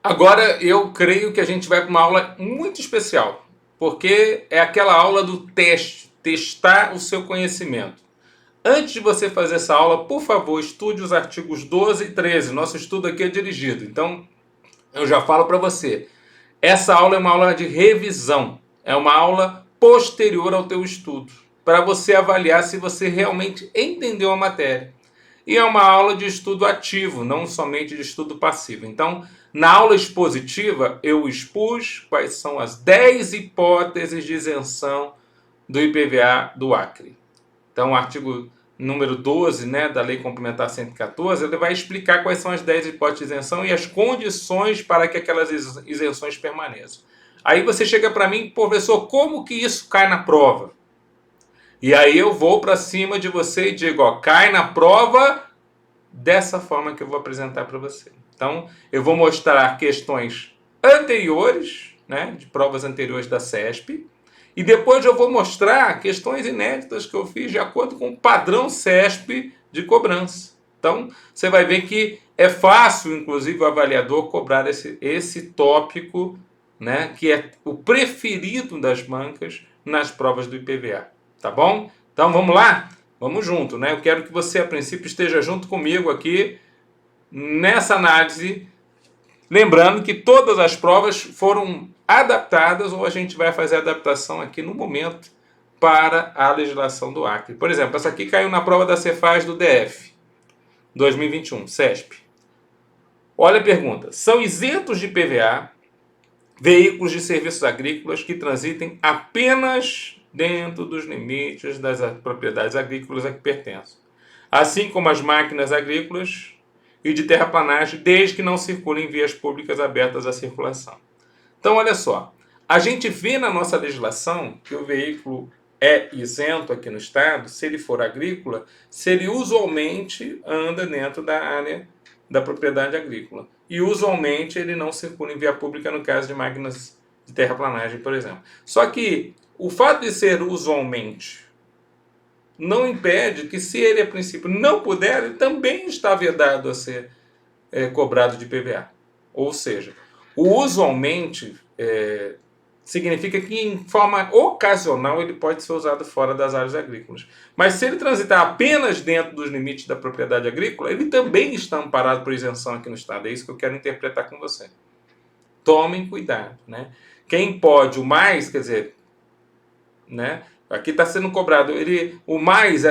Agora eu creio que a gente vai para uma aula muito especial, porque é aquela aula do teste, testar o seu conhecimento. Antes de você fazer essa aula, por favor, estude os artigos 12 e 13. Nosso estudo aqui é dirigido. Então, eu já falo para você. Essa aula é uma aula de revisão. É uma aula posterior ao teu estudo, para você avaliar se você realmente entendeu a matéria. E é uma aula de estudo ativo, não somente de estudo passivo. Então, na aula expositiva, eu expus quais são as 10 hipóteses de isenção do IPVA do Acre. Então, o artigo número 12, né, da Lei Complementar 114, ele vai explicar quais são as 10 hipóteses de isenção e as condições para que aquelas isenções permaneçam. Aí você chega para mim, professor, como que isso cai na prova? E aí eu vou para cima de você e digo, ó, cai na prova dessa forma que eu vou apresentar para você. Então, eu vou mostrar questões anteriores, né, de provas anteriores da CESP, e depois eu vou mostrar questões inéditas que eu fiz de acordo com o padrão CESP de cobrança. Então, você vai ver que é fácil, inclusive, o avaliador cobrar esse tópico, né, que é o preferido das bancas nas provas do IPVA. Tá bom? Então, vamos lá? Vamos junto, né? Eu quero que você, a princípio, esteja junto comigo aqui nessa análise. Lembrando que todas as provas foram adaptadas ou a gente vai fazer a adaptação aqui no momento para a legislação do Acre. Por exemplo, essa aqui caiu na prova da Cefaz do DF 2021, CESP. Olha a pergunta. São isentos de IPVA veículos de serviços agrícolas que transitem apenas dentro dos limites das propriedades agrícolas a que pertencem, assim como as máquinas agrícolas e de terraplanagem, desde que não circulem em vias públicas abertas à circulação. Então, olha só, a gente vê na nossa legislação que o veículo é isento aqui no estado, se ele for agrícola, se ele usualmente anda dentro da área da propriedade agrícola. E usualmente ele não circula em via pública no caso de máquinas de terraplanagem, por exemplo. Só que o fato de ser usualmente não impede que, se ele a princípio não puder, ele também está vedado a ser cobrado de IPVA. Ou seja, o usualmente significa que em forma ocasional ele pode ser usado fora das áreas agrícolas. Mas se ele transitar apenas dentro dos limites da propriedade agrícola, ele também está amparado por isenção aqui no estado. É isso que eu quero interpretar com você. Tomem cuidado, né? Quem pode o mais, quer dizer, né? Aqui está sendo cobrado. O mais,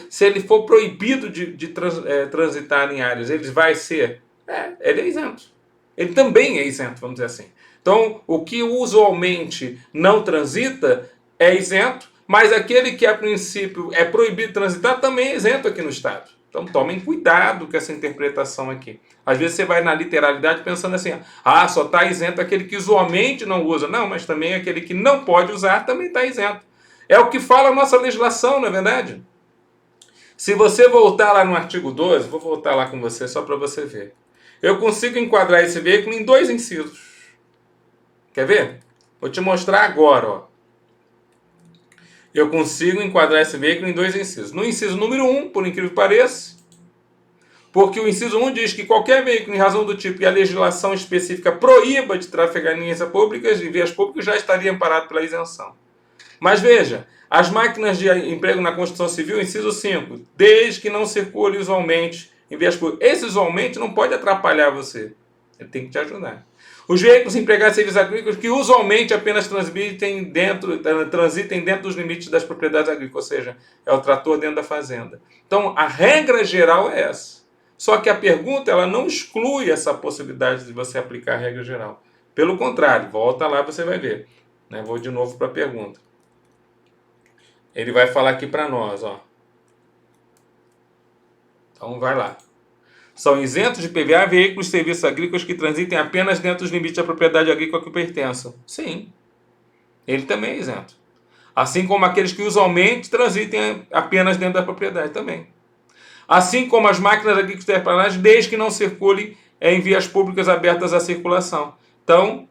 se ele for proibido de transitar em áreas, ele vai ser. Ele é isento. Ele também é isento, vamos dizer assim. Então, o que usualmente não transita é isento, mas aquele que a princípio é proibido de transitar também é isento aqui no estado. Então, tomem cuidado com essa interpretação aqui. Às vezes você vai na literalidade pensando assim, só está isento aquele que usualmente não usa. Não, mas também aquele que não pode usar também está isento. É o que fala a nossa legislação, não é verdade? Se você voltar lá no artigo 12, vou voltar lá com você só para você ver. Eu consigo enquadrar esse veículo em 2 incisos. Quer ver? Vou te mostrar agora. Ó. Eu consigo enquadrar esse veículo em 2 incisos. No inciso número 1, por incrível que pareça, porque o inciso 1 diz que qualquer veículo, em razão do tipo e a legislação específica proíba de trafegar em vias públicas e vias públicas, já estaria amparado pela isenção. Mas veja, as máquinas de emprego na Constituição Civil, inciso 5, desde que não circule usualmente em vias públicas. Esse usualmente não pode atrapalhar você. Ele tem que te ajudar. Os veículos empregados em serviços agrícolas que usualmente apenas transitem dentro dos limites das propriedades agrícolas, ou seja, é o trator dentro da fazenda. Então, a regra geral é essa. Só que a pergunta ela não exclui essa possibilidade de você aplicar a regra geral. Pelo contrário, volta lá você vai ver. Vou de novo para a pergunta. Ele vai falar aqui para nós, ó. Então vai lá. São isentos de IPVA veículos e serviços agrícolas que transitem apenas dentro dos limites da propriedade agrícola que pertençam. Sim, ele também é isento. Assim como aqueles que usualmente transitem apenas dentro da propriedade também. Assim como as máquinas agrícolas terraplanagem, desde que não circulem em vias públicas abertas à circulação. Então,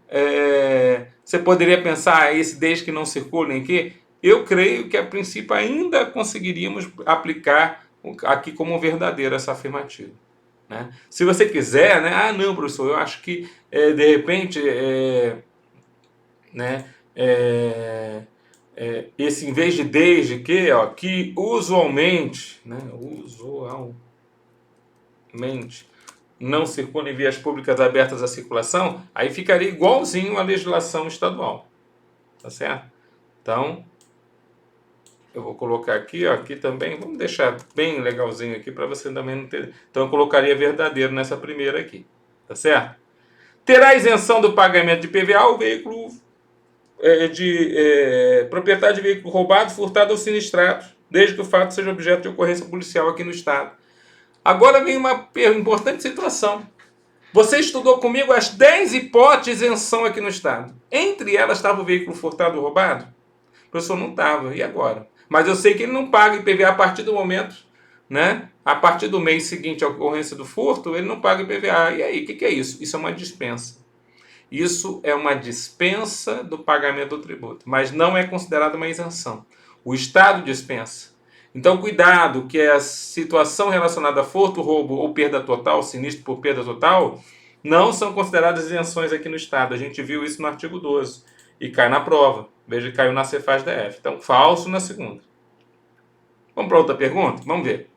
você poderia pensar, esse desde que não circulem aqui? Eu creio que a princípio ainda conseguiríamos aplicar aqui como verdadeira essa afirmativa. né? Se você quiser, né? Ah, não, professor, eu acho que de repente, né? Esse em vez de desde que, ó, que usualmente, né? Usualmente não circula em vias públicas abertas à circulação, aí ficaria igualzinho à legislação estadual, tá certo? Então, eu vou colocar aqui, ó, aqui também, vamos deixar bem legalzinho aqui para você também não ter. Então, eu colocaria verdadeiro nessa primeira aqui, tá certo? Terá isenção do pagamento de PVA o veículo proprietário de veículo roubado, furtado ou sinistrado, desde que o fato seja objeto de ocorrência policial aqui no estado. Agora vem uma importante situação. Você estudou comigo as 10 hipóteses de isenção aqui no estado. Entre elas estava o veículo furtado ou roubado? O professor não estava. E agora? Mas eu sei que ele não paga IPVA a partir do momento, né? A partir do mês seguinte à ocorrência do furto, ele não paga IPVA. E aí, o que é isso? Isso é uma dispensa. Isso é uma dispensa do pagamento do tributo, mas não é considerado uma isenção. O Estado dispensa. Então, cuidado, que a situação relacionada a furto, roubo ou perda total, sinistro por perda total, não são consideradas isenções aqui no Estado. A gente viu isso no artigo 12 e cai na prova. Veja que caiu na Cefaz DF. Então, falso na segunda. Vamos para outra pergunta? Vamos ver.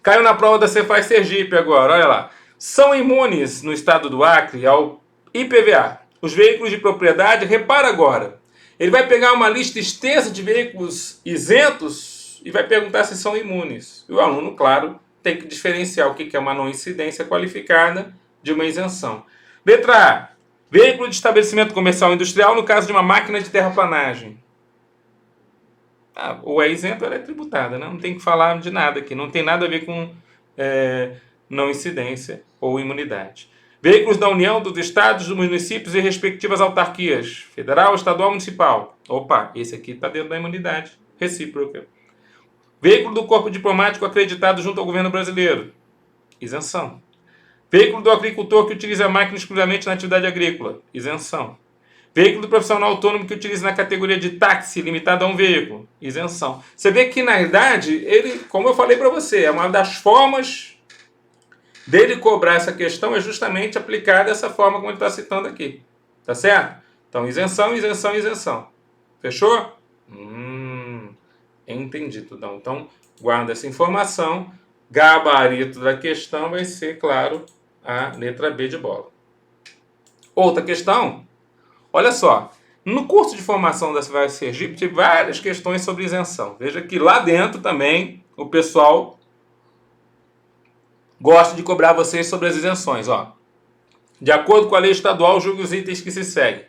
Caiu na prova da Cefaz Sergipe agora, olha lá. São imunes no estado do Acre ao IPVA os veículos de propriedade, repara agora, ele vai pegar uma lista extensa de veículos isentos e vai perguntar se são imunes. E o aluno, claro, tem que diferenciar o que é uma não incidência qualificada de uma isenção. Letra A. Veículo de estabelecimento comercial ou industrial no caso de uma máquina de terraplanagem. Ou é isento ou é tributada, né? Não tem que falar de nada aqui. Não tem nada a ver com não incidência ou imunidade. Veículos da União, dos estados, dos municípios e respectivas autarquias, federal, estadual, municipal. Opa, esse aqui está dentro da imunidade recíproca. Veículo do corpo diplomático acreditado junto ao governo brasileiro. Isenção. Veículo do agricultor que utiliza a máquina exclusivamente na atividade agrícola. Isenção. Veículo do profissional autônomo que utiliza na categoria de táxi, limitado a um veículo. Isenção. Você vê que, na verdade, ele, como eu falei para você, é uma das formas dele cobrar essa questão é justamente aplicar dessa forma como ele está citando aqui. Tá certo? Então, isenção, isenção, isenção. Fechou? Entendi, Tudão. Então, guarda essa informação. Gabarito da questão vai ser, claro, a letra B de bola. Outra questão. Olha só. No curso de formação da Cefaz Sergipe, tive várias questões sobre isenção. Veja que lá dentro também o pessoal gosto de cobrar vocês sobre as isenções. Ó. De acordo com a lei estadual, julgue os itens que se seguem.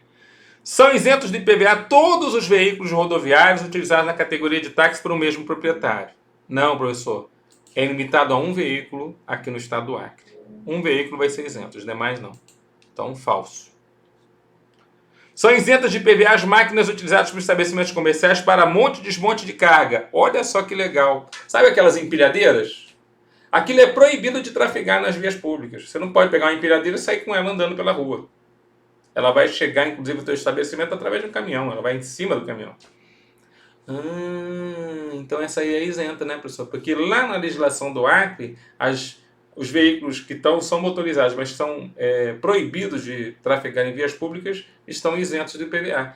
São isentos de IPVA todos os veículos rodoviários utilizados na categoria de táxi por um mesmo proprietário. Não, professor. É limitado a um veículo aqui no estado do Acre. Um veículo vai ser isento, os demais não. Então, falso. São isentas de IPVA as máquinas utilizadas por estabelecimentos comerciais para monte e desmonte de carga. Olha só que legal. Sabe aquelas empilhadeiras? Aquilo é proibido de trafegar nas vias públicas. Você não pode pegar uma empilhadeira e sair com ela andando pela rua. Ela vai chegar, inclusive, ao teu estabelecimento através de um caminhão. Ela vai em cima do caminhão. Então essa aí é isenta, né, professor? Porque lá na legislação do Acre, os veículos que são motorizados, mas são proibidos de trafegar em vias públicas, estão isentos do IPVA.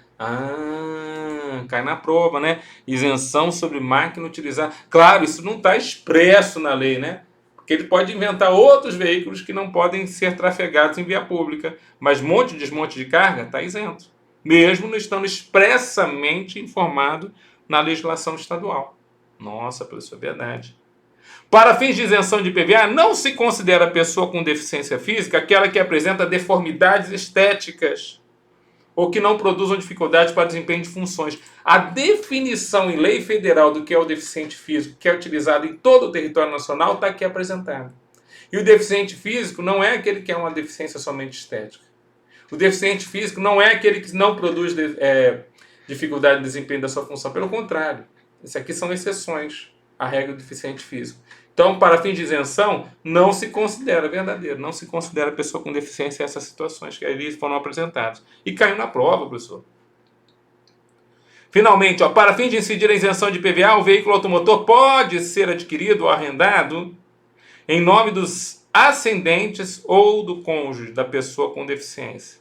Cai na prova, né? Isenção sobre máquina utilizada. Claro, isso não está expresso na lei, né? Porque ele pode inventar outros veículos que não podem ser trafegados em via pública. Mas monte e desmonte de carga está isento. Mesmo não estando expressamente informado na legislação estadual. Nossa, professor, é verdade. Para fins de isenção de IPVA, não se considera pessoa com deficiência física aquela que apresenta deformidades estéticas ou que não produzam dificuldades para desempenho de funções. A definição em lei federal do que é o deficiente físico, que é utilizado em todo o território nacional, está aqui apresentado. E o deficiente físico não é aquele que é uma deficiência somente estética. O deficiente físico não é aquele que não produz dificuldade de desempenho da sua função. Pelo contrário, isso aqui são exceções à regra do deficiente físico. Então, para fins de isenção, não se considera verdadeiro, não se considera pessoa com deficiência essas situações que ali foram apresentadas. E caiu na prova, professor. Finalmente, para fins de incidir a isenção de IPVA, o veículo automotor pode ser adquirido ou arrendado em nome dos ascendentes ou do cônjuge da pessoa com deficiência.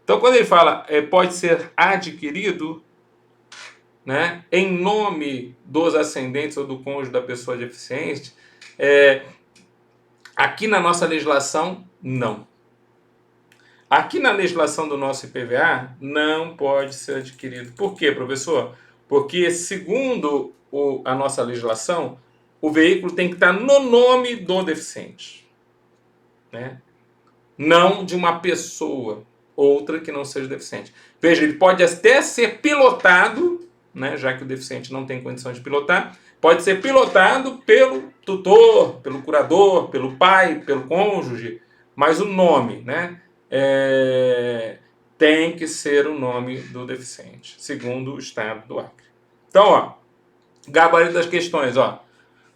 Então, quando ele fala pode ser adquirido, né, em nome dos ascendentes ou do cônjuge da pessoa deficiente, aqui na nossa legislação, não. Aqui na legislação do nosso IPVA, não pode ser adquirido. Por quê, professor? Porque, segundo a nossa legislação, o veículo tem que estar no nome do deficiente, né? Não de uma pessoa, outra que não seja deficiente. Veja, ele pode até ser pilotado, né, já que o deficiente não tem condição de pilotar, pode ser pilotado pelo tutor, pelo curador, pelo pai, pelo cônjuge, mas o nome, né, tem que ser o nome do deficiente, segundo o Estado do Acre. Então, ó, gabarito das questões, ó.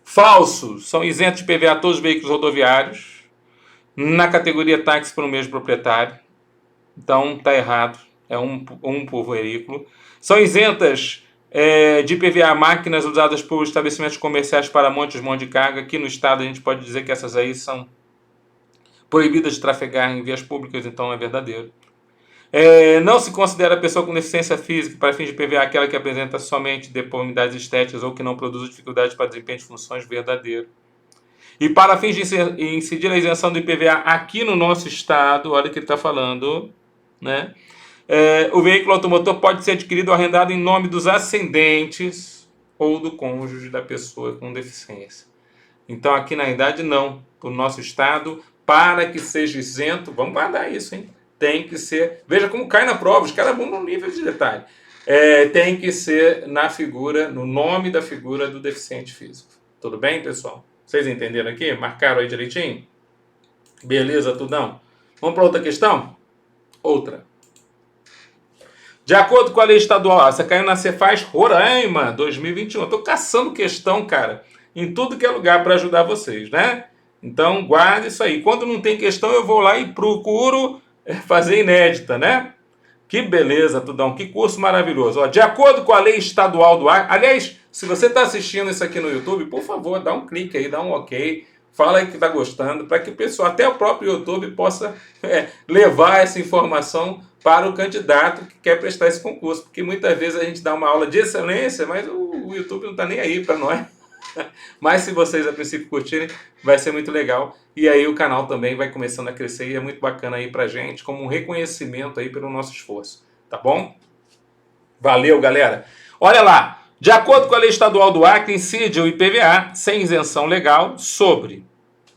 Falsos são isentos de PVA todos os veículos rodoviários na categoria táxi por um mesmo proprietário. Então, está errado. É um por veículo. São isentas de PVA máquinas usadas por estabelecimentos comerciais para monte e desmonte de carga. Aqui no estado a gente pode dizer que essas aí são proibidas de trafegar em vias públicas, então é verdadeiro. Não se considera a pessoa com deficiência física para fins de PVA aquela que apresenta somente deformidades estéticas ou que não produz dificuldades para desempenho de funções, verdadeiro. E para fins de incidir a isenção do IPVA aqui no nosso estado, olha o que ele está falando, né? O veículo automotor pode ser adquirido ou arrendado em nome dos ascendentes ou do cônjuge da pessoa com deficiência. Então aqui na realidade não, para o nosso estado, para que seja isento, vamos guardar isso, hein? Tem que ser, veja como cai na prova, os caras vão no nível de detalhe. Tem que ser na figura, no nome da figura do deficiente físico. Tudo bem, pessoal? Vocês entenderam aqui? Marcaram aí direitinho? Beleza, tudão? Vamos para outra questão? Outra. De acordo com a lei estadual, você caiu na Cefaz Roraima 2021. Eu estou caçando questão, cara, em tudo que é lugar para ajudar vocês, né? Então, guarde isso aí. Quando não tem questão, eu vou lá e procuro fazer inédita, né? Que beleza, Tudão. Que curso maravilhoso. Ó, de acordo com a lei estadual do Acre... Aliás, se você está assistindo isso aqui no YouTube, por favor, dá um clique aí, dá um ok. Fala aí que está gostando, para que o pessoal, até o próprio YouTube, possa levar essa informação para o candidato que quer prestar esse concurso. Porque muitas vezes a gente dá uma aula de excelência, mas o YouTube não está nem aí para nós. Mas se vocês a princípio curtirem, vai ser muito legal. E aí o canal também vai começando a crescer e é muito bacana aí pra gente, como um reconhecimento aí pelo nosso esforço. Tá bom? Valeu, galera. Olha lá. De acordo com a lei estadual do Acre, incide o IPVA sem isenção legal sobre...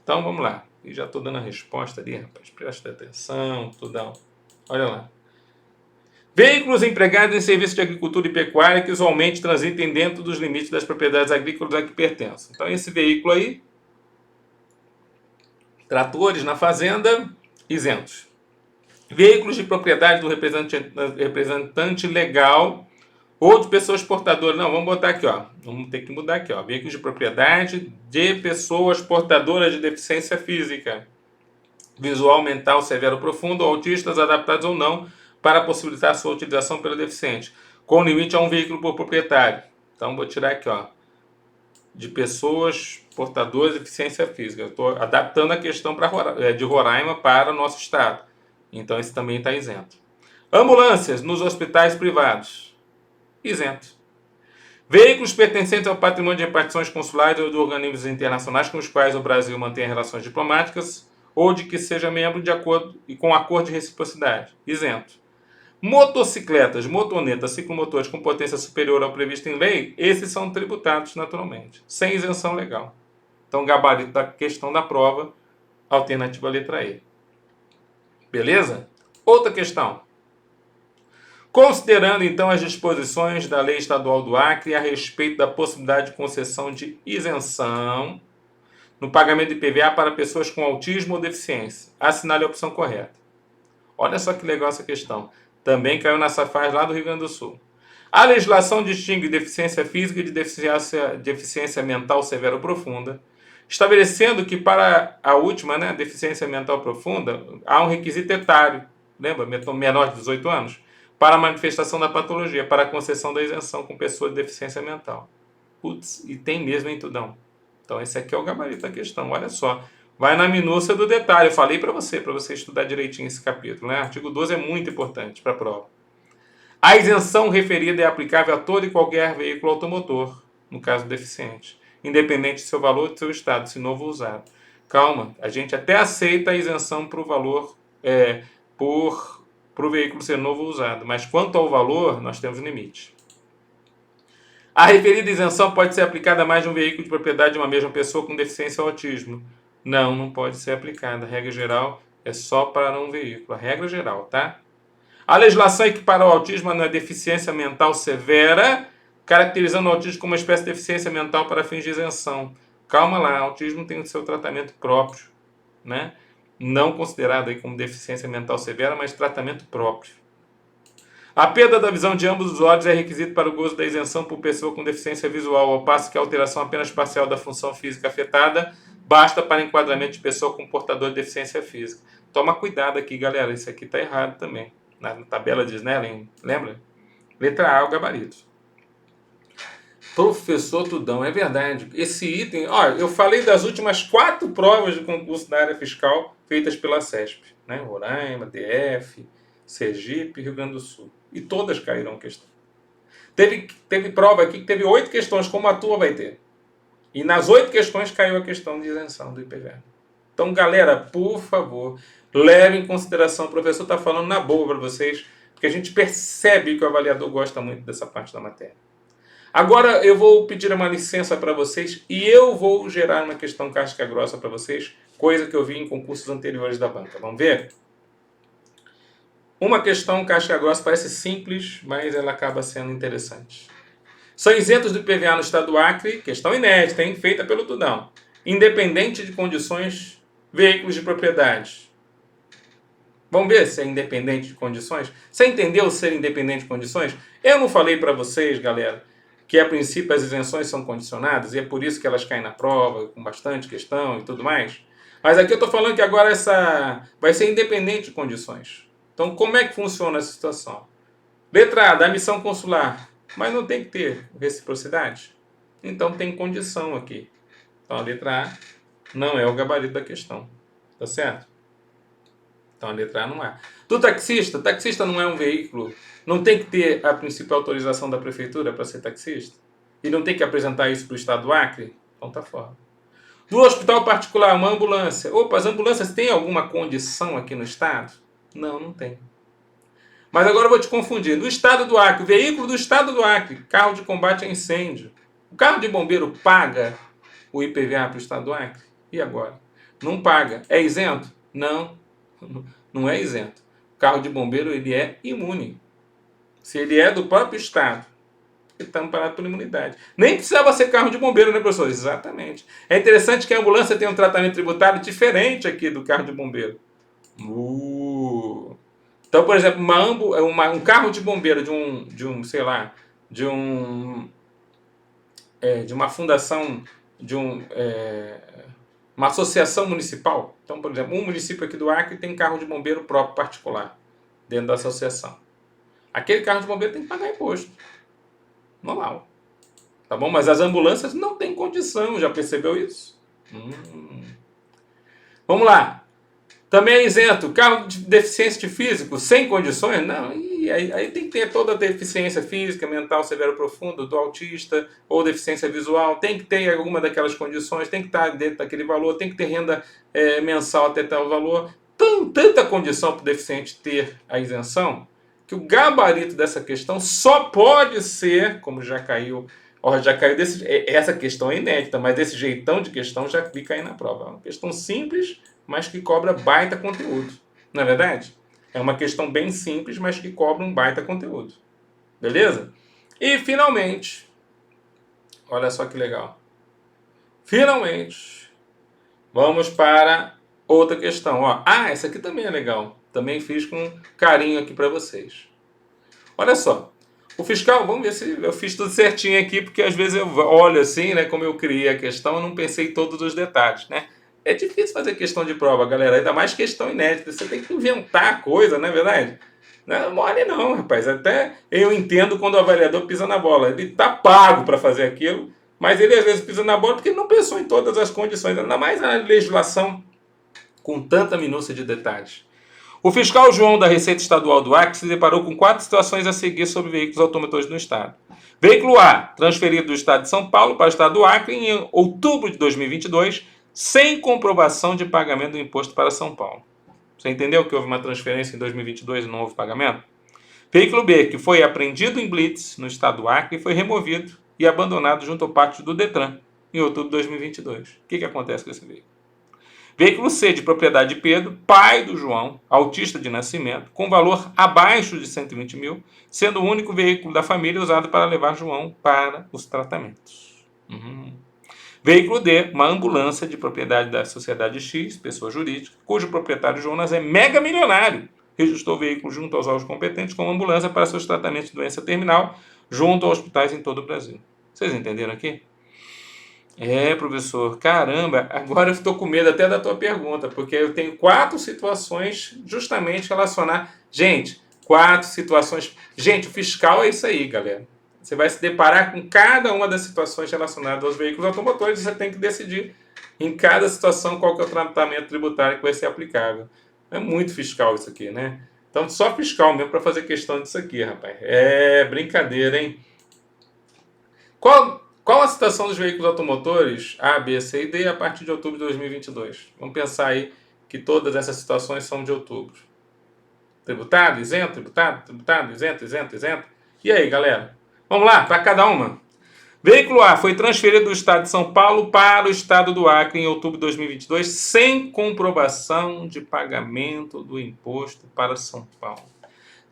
Então vamos lá. E já estou dando a resposta ali, rapaz. Presta atenção, tudão. Olha lá. Veículos empregados em serviço de agricultura e pecuária que usualmente transitem dentro dos limites das propriedades agrícolas a que pertencem. Então, esse veículo aí, tratores na fazenda, isentos. Veículos de propriedade do representante legal ou de pessoas portadoras. Não, vamos botar aqui, ó. Vamos ter que mudar aqui, ó. Veículos de propriedade de pessoas portadoras de deficiência física, visual, mental, severo ou profundo, autistas, adaptados ou não, para possibilitar sua utilização pelo deficiente, com limite a um veículo por proprietário. Então, vou tirar aqui, ó, de pessoas portadoras de deficiência física. Eu estou adaptando a questão de Roraima para o nosso estado. Então, esse também está isento. Ambulâncias nos hospitais privados. Isento. Veículos pertencentes ao patrimônio de repartições consulares ou de organismos internacionais com os quais o Brasil mantém relações diplomáticas ou de que seja membro de acordo e com acordo de reciprocidade. Isento. Motocicletas, motonetas, ciclomotores com potência superior ao previsto em lei, esses são tributados naturalmente, sem isenção legal. Então, gabarito da questão da prova, alternativa letra E. Beleza? Outra questão. Considerando, então, as disposições da Lei Estadual do Acre a respeito da possibilidade de concessão de isenção no pagamento de IPVA para pessoas com autismo ou deficiência, assinale a opção correta. Olha só que legal essa questão. Também caiu na Cefaz lá do Rio Grande do Sul. A legislação distingue deficiência física de deficiência mental severa ou profunda, estabelecendo que para a última, né, deficiência mental profunda, há um requisito etário, lembra? Menor de 18 anos, para a manifestação da patologia, para a concessão da isenção com pessoa de deficiência mental. Putz, e tem mesmo em Tudão. Então esse aqui é o gabarito da questão, olha só. Vai na minúcia do detalhe, eu falei para você estudar direitinho esse capítulo, né? Artigo 12 é muito importante para a prova. A isenção referida é aplicável a todo e qualquer veículo automotor, no caso do deficiente, independente de seu valor e de seu estado, se novo ou usado. Calma, a gente até aceita a isenção para o valor, para o veículo ser novo ou usado, mas quanto ao valor, nós temos limite. A referida isenção pode ser aplicada a mais de um veículo de propriedade de uma mesma pessoa com deficiência ou autismo. Não, não pode ser aplicada. A regra geral é só para um veículo. A regra geral, tá? A legislação equipara o autismo a uma deficiência mental severa, caracterizando o autismo como uma espécie de deficiência mental para fins de isenção. Calma lá, autismo tem o seu tratamento próprio, né? Não considerado aí como deficiência mental severa, mas tratamento próprio. A perda da visão de ambos os olhos é requisito para o gozo da isenção por pessoa com deficiência visual, ao passo que a alteração apenas parcial da função física afetada basta para enquadramento de pessoa com portador de deficiência física. Toma cuidado aqui, galera, isso aqui está errado também. Na tabela diz, né, lembra? Letra A, o gabarito. Professor Tudão, é verdade. Esse item, olha, eu falei das últimas 4 provas de concurso da área fiscal feitas pela CESP, né? Roraima, DF, Sergipe e Rio Grande do Sul. E todas caíram questão. Teve prova aqui que teve 8 questões, como a tua vai ter. E nas 8 questões caiu a questão de isenção do IPVA. Então, galera, por favor, leve em consideração. O professor está falando na boa para vocês, porque a gente percebe que o avaliador gosta muito dessa parte da matéria. Agora eu vou pedir uma licença para vocês e eu vou gerar uma questão casca grossa para vocês, coisa que eu vi em concursos anteriores da banca. Vamos ver? Uma questão casca grossa parece simples, mas ela acaba sendo interessante. São isentos do IPVA no estado do Acre, questão inédita, hein? Feita pelo Tudão. Independente de condições, veículos de propriedade. Vamos ver se é independente de condições? Você entendeu ser independente de condições? Eu não falei para vocês, galera, que a princípio as isenções são condicionadas e é por isso que elas caem na prova, com bastante questão e tudo mais. Mas aqui eu estou falando que agora essa vai ser independente de condições. Então, como é que funciona essa situação? Letra A, da missão consular. Mas não tem que ter reciprocidade? Então tem condição aqui. Então a letra A não é o gabarito da questão. Tá certo? Então a letra A não é. Do taxista, taxista não é um veículo. Não tem que ter a principal autorização da prefeitura para ser taxista? E não tem que apresentar isso para o estado do Acre? Então tá fora. Do hospital particular, uma ambulância. Opa, as ambulâncias têm alguma condição aqui no estado? Não, não tem. Mas agora eu vou te confundir. Do estado do Acre, o veículo do estado do Acre, carro de combate a incêndio. O carro de bombeiro paga o IPVA para o estado do Acre? E agora? Não paga. É isento? Não, não é isento. O carro de bombeiro ele é imune. Se ele é do próprio estado, ele está amparado pela imunidade. Nem precisava ser carro de bombeiro, né, professor? Exatamente. É interessante que a ambulância tem um tratamento tributário diferente aqui do carro de bombeiro. Então, por exemplo, um carro de bombeiro de uma fundação, uma associação municipal. Então, por exemplo, um município aqui do Acre tem carro de bombeiro próprio particular dentro da associação. Aquele carro de bombeiro tem que pagar imposto. Normal. Tá bom? Mas as ambulâncias não têm condição. Já percebeu isso? Vamos lá. Também é isento. Carro de deficiência físico sem condições? Não. E aí tem que ter toda a deficiência física, mental, severo profundo, do autista ou deficiência visual. Tem que ter alguma daquelas condições. Tem que estar dentro daquele valor. Tem que ter renda mensal até tal valor. Tanta condição para o deficiente ter a isenção que o gabarito dessa questão só pode ser, como já caiu, essa questão é inédita, mas desse jeitão de questão já vi cair na prova. É uma questão simples, mas que cobra baita conteúdo. Não é verdade? É uma questão bem simples, mas que cobra um baita conteúdo. Beleza? E finalmente, olha só que legal. Finalmente, vamos para outra questão. Essa aqui também é legal. Também fiz com carinho aqui para vocês. Olha só. O fiscal, vamos ver se eu fiz tudo certinho aqui, porque às vezes eu olho assim, né, como eu criei a questão, eu não pensei em todos os detalhes, né? É difícil fazer questão de prova, galera, ainda mais questão inédita. Você tem que inventar coisa, não é verdade? Não é mole não, rapaz. Até eu entendo quando o avaliador pisa na bola. Ele está pago para fazer aquilo, Mas ele às vezes pisa na bola porque ele não pensou em todas as condições, ainda mais na legislação com tanta minúcia de detalhes. O fiscal João da Receita Estadual do Acre se deparou com 4 situações a seguir sobre veículos automotores no estado. Veículo A, transferido do estado de São Paulo para o estado do Acre em outubro de 2022, sem comprovação de pagamento do imposto para São Paulo. Você entendeu que houve uma transferência em 2022 e não houve pagamento? Veículo B, que foi apreendido em Blitz, no estado do Acre, e foi removido e abandonado junto ao pátio do Detran, em outubro de 2022. O que acontece com esse veículo? Veículo C, de propriedade de Pedro, pai do João, autista de nascimento, com valor abaixo de 120 mil, sendo o único veículo da família usado para levar João para os tratamentos. Veículo D, uma ambulância de propriedade da Sociedade X, pessoa jurídica, cujo proprietário Jonas é mega milionário. Registrou o veículo junto aos órgãos competentes como ambulância para seus tratamentos de doença terminal, junto a hospitais em todo o Brasil. Vocês entenderam aqui? Professor, caramba, agora eu estou com medo até da tua pergunta, porque eu tenho 4 situações justamente relacionadas. Gente, 4 situações. Gente, o fiscal é isso aí, galera. Você vai se deparar com cada uma das situações relacionadas aos veículos automotores e você tem que decidir em cada situação qual que é o tratamento tributário que vai ser aplicável. É muito fiscal isso aqui, né? Então, só fiscal mesmo para fazer questão disso aqui, rapaz. É brincadeira, hein? Qual a situação dos veículos automotores A, B, C e D a partir de outubro de 2022? Vamos pensar aí que todas essas situações são de outubro. Tributado, isento, tributado, tributado, isento, isento, isento. E aí, galera? Vamos lá, para cada uma. Veículo A foi transferido do estado de São Paulo para o estado do Acre em outubro de 2022 sem comprovação de pagamento do imposto para São Paulo.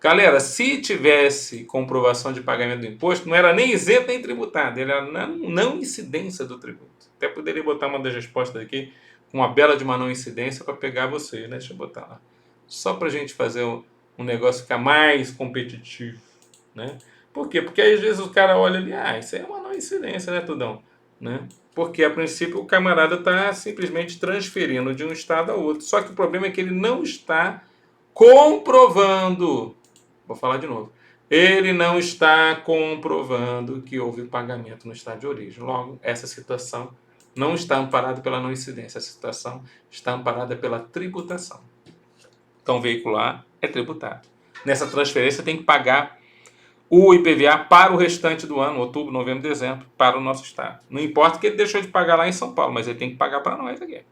Galera, se tivesse comprovação de pagamento do imposto, não era nem isento nem tributado, era não incidência do tributo. Até poderia botar uma das respostas aqui com uma bela de uma não incidência para pegar você, né? Deixa eu botar lá. Só para a gente fazer um negócio ficar mais competitivo, né? Por quê? Porque aí, às vezes o cara olha ali, isso aí é uma não incidência, né, Tudão? Né? Porque a princípio o camarada está simplesmente transferindo de um estado a outro. Só que o problema é que ele não está comprovando. Vou falar de novo. Ele não está comprovando que houve pagamento no estado de origem. Logo, essa situação não está amparada pela não incidência. Essa situação está amparada pela tributação. Então, o veículo A é tributado. Nessa transferência tem que pagar o IPVA para o restante do ano, outubro, novembro, dezembro, para o nosso estado. Não importa que ele deixou de pagar lá em São Paulo, mas ele tem que pagar para nós aqui.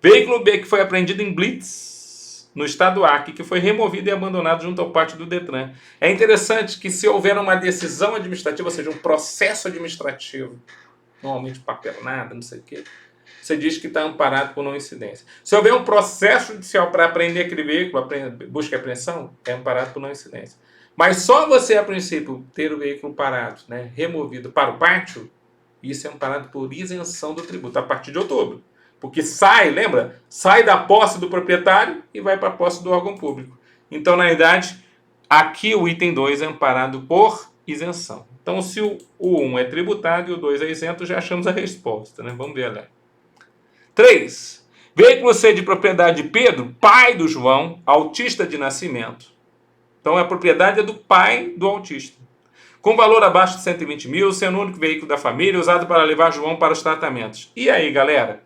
Veículo B que foi apreendido em Blitz, no estado do Acre, que foi removido e abandonado junto ao pátio do Detran. É interessante que se houver uma decisão administrativa, ou seja, um processo administrativo, normalmente papelada, não sei o quê, você diz que está amparado por não incidência. Se houver um processo judicial para apreender aquele veículo, busca e apreensão, é amparado por não incidência. Mas só você, a princípio, ter o veículo parado, né, removido para o pátio, isso é amparado por isenção do tributo, a partir de outubro. Porque lembra? Sai da posse do proprietário e vai para a posse do órgão público. Então, na verdade, aqui o item 2 é amparado por isenção. Então, se o 1 é tributado e o 2 é isento, já achamos a resposta, né? Vamos ver lá. 3. Veículo C de propriedade de Pedro, pai do João, autista de nascimento. Então, a propriedade é do pai do autista. Com valor abaixo de 120 mil, sendo o único veículo da família usado para levar João para os tratamentos. E aí, galera?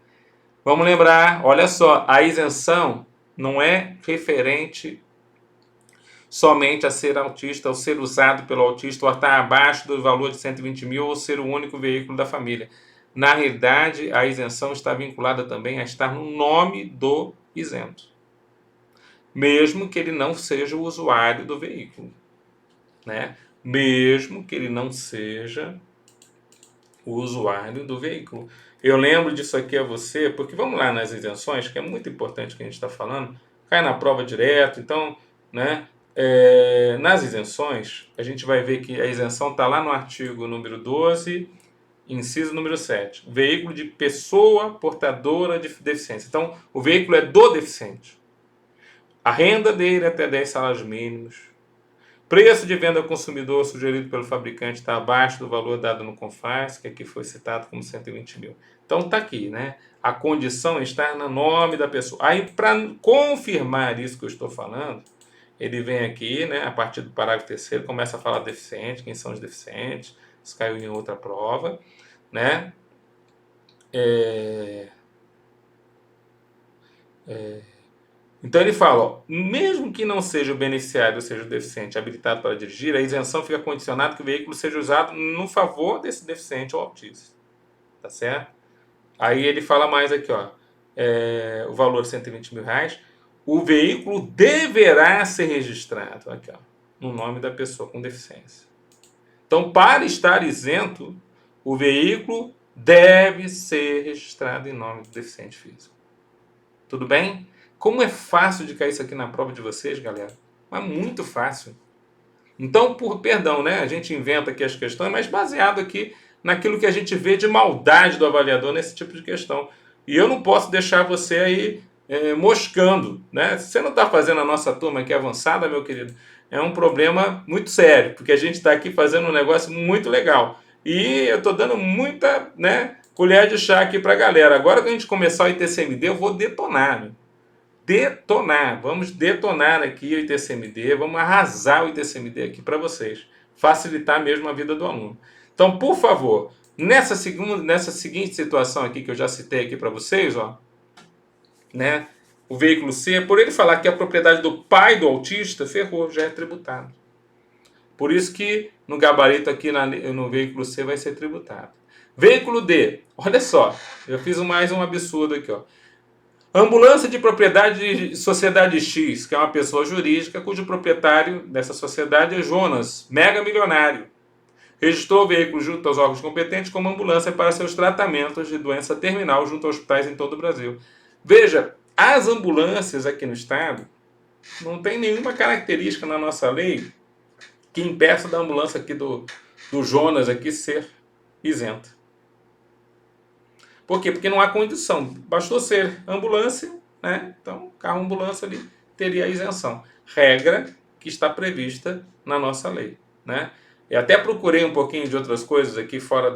Vamos lembrar, olha só, a isenção não é referente somente a ser autista ou ser usado pelo autista ou estar abaixo do valor de 120 mil ou ser o único veículo da família. Na realidade, a isenção está vinculada também a estar no nome do isento, mesmo que ele não seja o usuário do veículo, né? Mesmo que ele não seja o usuário do veículo. Eu lembro disso aqui a você, porque vamos lá nas isenções, que é muito importante o que a gente está falando, cai na prova direto, então, né? Nas isenções, a gente vai ver que a isenção está lá no artigo número 12, inciso número 7. Veículo de pessoa portadora de deficiência. Então, o veículo é do deficiente. A renda dele é até 10 salários mínimos. Preço de venda ao consumidor sugerido pelo fabricante está abaixo do valor dado no CONFAS, que aqui foi citado como 120 mil. Então está aqui, né? A condição está no nome da pessoa. Aí, para confirmar isso que eu estou falando, ele vem aqui, né, a partir do parágrafo 3º, começa a falar deficiente, quem são os deficientes, isso caiu em outra prova. né? Então ele fala, ó, mesmo que não seja o beneficiário, ou seja, o deficiente, habilitado para dirigir, a isenção fica condicionada que o veículo seja usado no favor desse deficiente ou autista. Tá certo? Aí ele fala mais aqui, ó, o valor de R$ 120.000. O veículo deverá ser registrado aqui, ó, no nome da pessoa com deficiência. Então, para estar isento, o veículo deve ser registrado em nome do deficiente físico. Tudo bem? Como é fácil de cair isso aqui na prova de vocês, galera? É muito fácil. Então, por perdão, né? A gente inventa aqui as questões, mas baseado aqui naquilo que a gente vê de maldade do avaliador nesse tipo de questão. E eu não posso deixar você aí moscando, né? Se você não está fazendo a nossa turma aqui avançada, meu querido, é um problema muito sério, porque a gente está aqui fazendo um negócio muito legal. E eu estou dando muita, né, colher de chá aqui para a galera. Agora que a gente começar o ITCMD, eu vou detonar, né? Detonar, vamos detonar aqui o ITCMD, vamos arrasar o ITCMD aqui para vocês, facilitar mesmo a vida do aluno. Então, por favor, nessa seguinte situação aqui que eu já citei aqui para vocês, ó, né, o veículo C, por ele falar que a propriedade do pai do autista, ferrou, já é tributado. Por isso que no gabarito aqui no veículo C vai ser tributado. Veículo D, olha só, eu fiz mais um absurdo aqui, ó. Ambulância de propriedade de Sociedade X, que é uma pessoa jurídica cujo proprietário dessa sociedade é Jonas, mega milionário. Registrou o veículo junto aos órgãos competentes como ambulância para seus tratamentos de doença terminal junto a hospitais em todo o Brasil. Veja, as ambulâncias aqui no estado não tem nenhuma característica na nossa lei que impeça da ambulância aqui do Jonas aqui ser isenta. Por quê? Porque não há condição. Bastou ser ambulância, né? Então, carro ambulância ali teria a isenção. Regra que está prevista na nossa lei, né? Eu até procurei um pouquinho de outras coisas aqui fora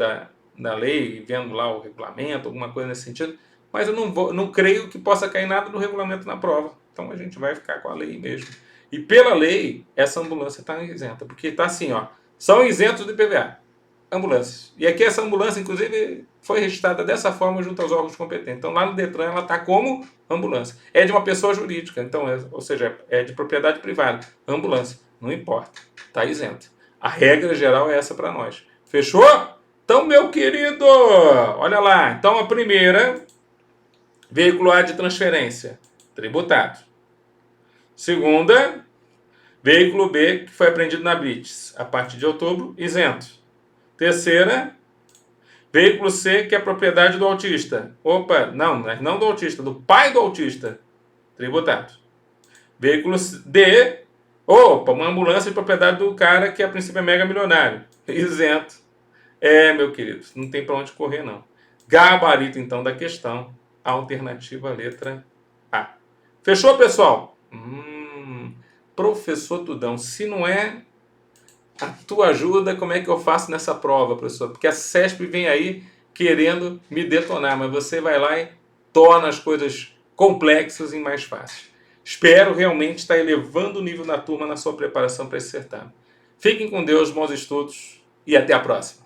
da lei, vendo lá o regulamento, alguma coisa nesse sentido, mas eu não creio que possa cair nada no regulamento na prova. Então a gente vai ficar com a lei mesmo. E pela lei, essa ambulância está isenta, porque está assim, ó, são isentos do IPVA. Ambulâncias. E aqui essa ambulância, inclusive, foi registrada dessa forma junto aos órgãos competentes. Então, lá no Detran, ela está como ambulância. É de uma pessoa jurídica, então, ou seja, é de propriedade privada. Ambulância. Não importa. Está isenta. A regra geral é essa para nós. Fechou? Então, meu querido, olha lá. Então, a primeira, veículo A de transferência, tributado. Segunda, veículo B, que foi apreendido na Blitz, a partir de outubro, isento. Terceira, veículo C, que é propriedade do autista. Opa, não do autista, do pai do autista. Tributado. Veículo D, uma ambulância de propriedade do cara que a princípio é mega milionário. Isento. Meu querido, não tem para onde correr, não. Gabarito, então, da questão. Alternativa letra A. Fechou, pessoal? Professor Tudão, se não é a tua ajuda, como é que eu faço nessa prova, professor? Porque a CESP vem aí querendo me detonar, mas você vai lá e torna as coisas complexas e mais fáceis. Espero realmente estar elevando o nível da turma na sua preparação para esse certame. Fiquem com Deus, bons estudos e até a próxima.